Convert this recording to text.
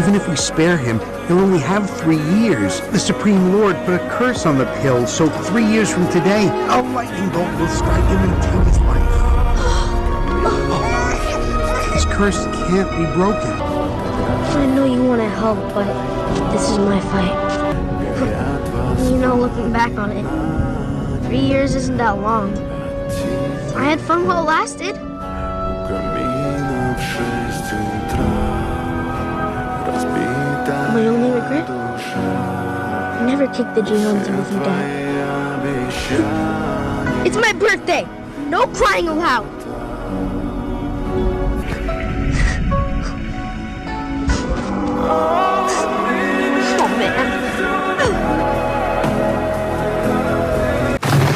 Even if we spare him, he'll only have 3 years. The Supreme Lord put a curse on the pill, so 3 years from today, a lightning bolt will strike him and take his life. His curse can't be broken. I know you want to help, but this is my fight. You know, looking back on it, 3 years isn't that long. I had fun while it lasted. My only regret? I never kicked the Jihoans off of Dad. It's my birthday! No crying allowed! Oh!